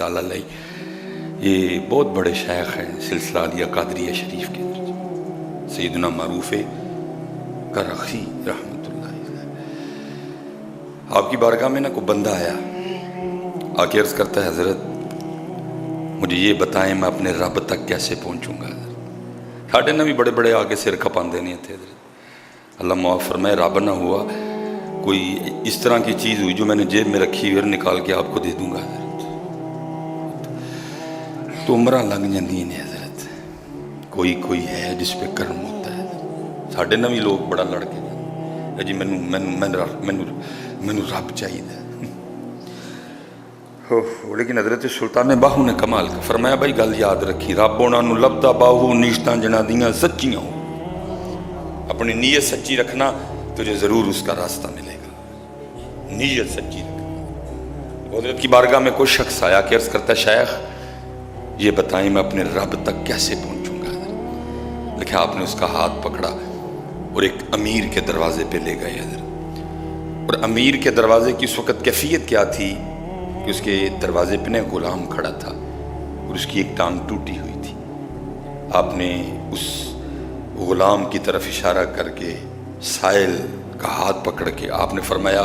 ताला अलैह, ये बहुत बड़े शेख हैं सिलसिला अलिया कादरिया शरीफ के अंदर, सैयदना मारूफ करखी रहमतुल्लाह अलैह। आपकी बारगाह में ना कोई बंदा आया, आके अर्ज करता है हजरत मुझे ये बताएं मैं अपने रब तक कैसे पहुंचूंगा। साढ़े ना भी बड़े बड़े आके सिर खपाते नहीं थे, अल्लाह माफ़ फरमाए, रब ना हुआ कोई इस तरह की चीज़ हुई जो मैंने जेब में रखी हुई निकाल के आपको दे दूंगा तो उम्र लंघ जाती ने हजरत। कोई कोई है जिस पे कर्म होता है। साढ़े ना भी लोग बड़ा लड़ के जी मैनू मैनू मैनू मैनू मैनू रब चाहिए हो, लेकिन हजरत सुल्तान बाहू ने कमाल का फरमाया, भाई गल याद रखी, रब उन्होंने लभदा बाहू नीशतां जना दियां सच्चियां हो। अपनी नीयत सच्ची रखना, तुझे जरूर उसका रास्ता मिलेगा। नीयत सच्ची रखना। हजरत की बारगाह में कोई शख्स आया कि अर्ज करता, शेख ये बताएं मैं अपने रब तक कैसे पहुंचूंगा। देखा आपने उसका हाथ पकड़ा और एक अमीर के दरवाजे पे ले गए हजरत। और अमीर के दरवाजे की उस वक्त कैफियत क्या थी कि उसके दरवाजे पे ना गुलाम खड़ा था और उसकी एक टांग टूटी हुई थी। आपने उस गुलाम की तरफ इशारा करके साइल का हाथ पकड़ के आपने फरमाया,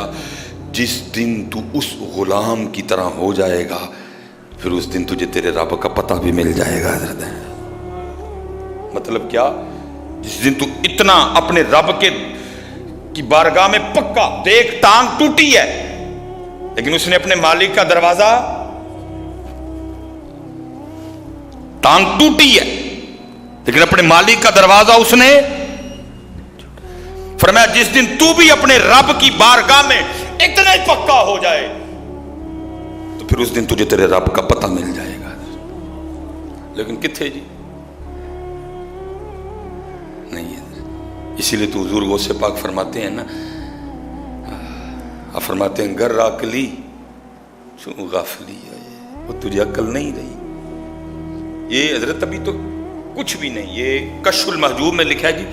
जिस दिन तू उस गुलाम की तरह हो जाएगा फिर उस दिन तुझे तेरे रब का पता भी मिल जाएगा। मतलब क्या? जिस दिन तू इतना अपने रब के की बारगाह में पक्का, देख टांग टूटी है लेकिन उसने अपने मालिक का दरवाजा, टांग टूटी है लेकिन अपने मालिक का दरवाजा उसने फरमाया, जिस दिन तू भी अपने रब की बारगाह में इतना ही पक्का हो जाए तो फिर उस दिन तुझे तेरे रब का पता मिल जाएगा। लेकिन किथे जी नहीं है। इसीलिए तो हुजूर गौसे पाक फरमाते हैं ना, फरमाते हैं गर अकली गाफली, वो तुझे अक्ल नहीं रही। ये हजरत अभी तो कुछ भी नहीं, ये कश्फुल महजूब में लिखा है जी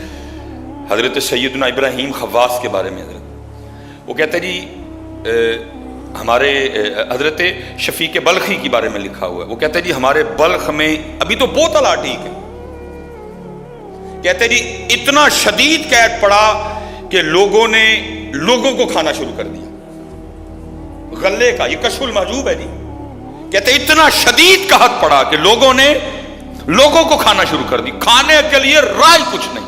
हजरत सैयदना इब्राहिम खवास के बारे में। हजरत वो कहते हैं जी हमारे हजरत शफीक बल्खी के बारे में लिखा हुआ है। वो कहते हैं जी हमारे बल्ख में अभी तो बोतला ठीक है, कहते हैं जी इतना शदीद कैद पड़ा कि लोगों ने लोगों को खाना शुरू कर दिया गले का। ये कश्फुल महजूब है जी। कहते हैं इतना शदीद कहत पड़ा कि लोगों ने लोगों को खाना शुरू कर दी, खाने के लिए राय कुछ नहीं।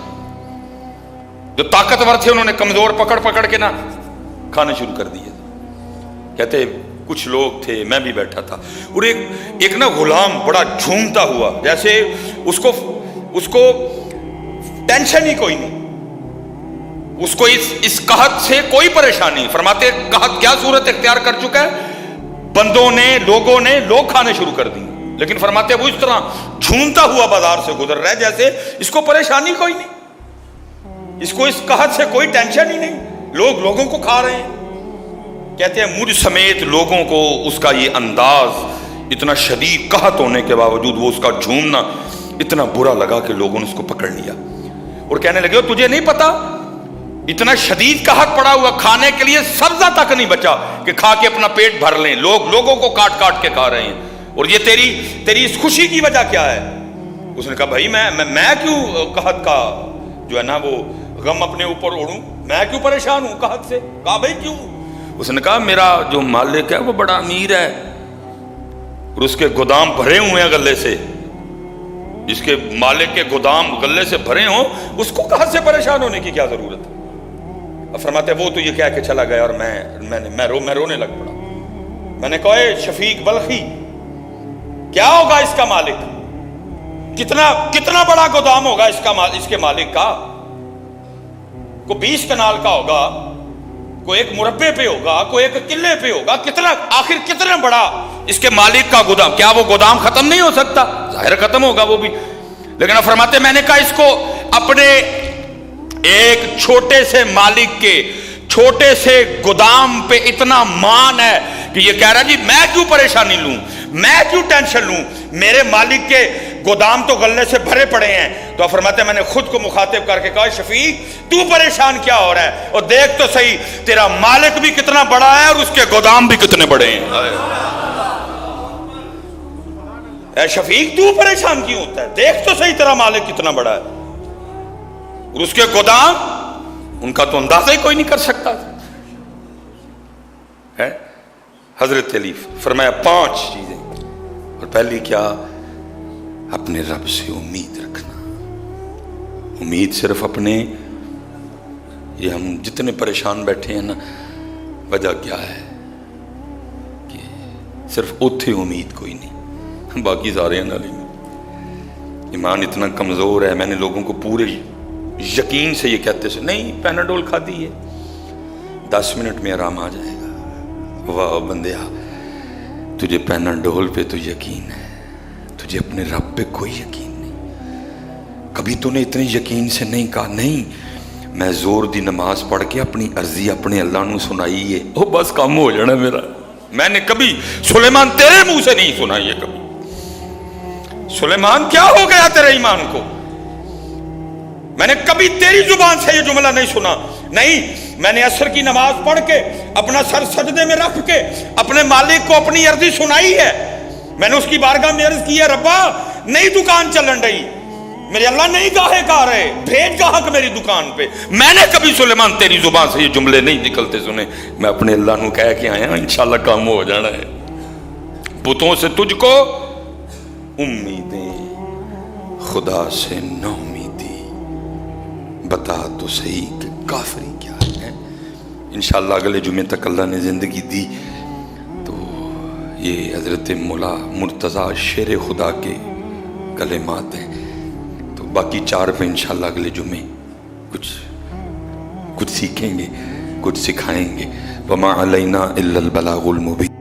जो ताकतवर थे उन्होंने कमजोर पकड़ पकड़ के ना खाने शुरू कर दिए। कहते कुछ लोग थे, मैं भी बैठा था, और एक ना गुलाम बड़ा झूमता हुआ, जैसे उसको टेंशन ही कोई नहीं, उसको इस कहत से कोई परेशानी। फरमाते कहत क्या सूरत इख्तियार कर चुका है, बंदों ने लोग खाने शुरू कर दिए, लेकिन फरमाते वो इस तरह झूमता हुआ बाजार से गुजर रहा है जैसे इसको परेशानी कोई नहीं, इसको इस कहत से कोई टेंशन ही नहीं, लोग लोगों को खा रहे हैं। कहते हैं मुझ समेत लोगों को उसका ये अंदाज, इतना शदीद कहत होने के बावजूद वो उसका झूमना इतना बुरा लगा कि लोगों ने उसको पकड़ लिया और कहने लगे तुझे नहीं पता, इतना शदीद कहत पड़ा हुआ, खाने के लिए सब्जा तक नहीं बचा कि खा के अपना पेट भर लें, लोगों को काट काट के खा रहे हैं, और ये तेरी इस खुशी की वजह क्या है? उसने कहा भाई मैं क्यों कहत का जो है ना वो गम अपने ऊपर ओढ़ूं, मैं क्यों परेशान हूं कहत से? कहा भाई क्यों? उसने कहा मेरा जो मालिक है वो बड़ा अमीर है और उसके गोदाम भरे हुए हैं गले से, जिसके मालिक के गोदाम गले से भरे हो उसको कहत से परेशान होने की क्या जरूरत है? अब फरमाते वो तो ये कह के चला गया और मैं रोने लग पड़ा। मैंने कहा शफीक बल्खी क्या होगा इसका मालिक, कितना बड़ा गोदाम होगा इसके मालिक का? को 20 कनाल का होगा, कोई एक मुरब्बे पे होगा, कोई एक किले पे होगा, आखिर कितना बड़ा इसके मालिक का गोदाम? क्या वो गोदाम खत्म नहीं हो सकता? जाहिर खत्म होगा वो भी। लेकिन फरमाते मैंने कहा इसको अपने एक छोटे से मालिक के छोटे से गोदाम पे इतना मान है कि ये कह रहा जी मैं क्यों परेशानी लूं, मैं क्यों टेंशन लूं, मेरे मालिक के गोदाम तो गले से भरे पड़े हैं। तो फरमाते मैंने खुद को मुखातिब करके कहा शफीक तू परेशान क्या हो रहा है, और देख तो सही तेरा मालिक भी कितना बड़ा है और उसके गोदाम भी कितने बड़े हैं। اے شفیق تو پریشان کیوں ہوتا ہے؟ دیکھ تو صحیح طرح مالک کتنا بڑا ہے، اور اس کے گودام ان کا تو اندازہ ہی کوئی نہیں کر سکتا ہے۔ حضرت علی فرمایا 5 چیزیں، اور پہلی کیا؟ اپنے رب سے امید رکھنا۔ امید صرف اپنے، یہ ہم جتنے پریشان بیٹھے ہیں نا، وجہ کیا ہے کہ صرف اوتھے امید کوئی نہیں، باقی سارے ہیں نالی میں۔ ایمان اتنا کمزور ہے، میں نے لوگوں کو پورے یقین سے یہ کہتے سے نہیں پیناڈول کھا دی ہے 10 منٹ میں آرام آ جائے گا۔ واہ بندیا، تجھے پیناڈول پہ تو یقین ہے، تجھے اپنے رب پہ کوئی یقین نہیں۔ کبھی تو نے اتنے یقین سے نہیں کہا نہیں میں زور دی نماز پڑھ کے اپنی عرضی اپنے اللہ نو سنائی ہے، او بس کام ہو جانا میرا۔ میں نے کبھی سلیمان تیرے منہ سے نہیں سنائی ہے کبھی، سلیمان کیا ہو گیا تیرے ایمان کو؟ میں نے کبھی تیری زبان سے یہ جملہ نہیں سنا، نہیں۔ میں نے عصر کی نماز پڑھ کے اپنا سر سجدے میں رکھ کے اپنے مالک کو اپنی عرضی سنائی ہے۔ میں نے اس کی بارگاہ میں عرض کی ہے، ربا نئی دکان چلن رہی، میرے اللہ نہیں گاہک آ رہے، بھیج گاہک میری دکان پہ۔ میں نے کبھی سلیمان تیری زبان سے یہ جملے نہیں نکلتے سنے، میں اپنے اللہ نو کہہ کے آیا انشاءاللہ کام ہو جانا ہے۔ بتوں سے تجھ کو امیدیں، خدا سے نہ امیدی، بتا تو صحیح کہ کافری کیا ہے۔ انشاءاللہ اگلے جمعے تک اللہ نے زندگی دی تو یہ حضرت مولا مرتضیٰ شیر خدا کے کلمات ہیں، تو باقی 4 پہ انشاءاللہ اگلے جمعے کچھ سیکھیں گے، کچھ سکھائیں گے۔ وَمَا عَلَيْنَا إِلَّا الْبَلَاغُ الْمُبِينُ۔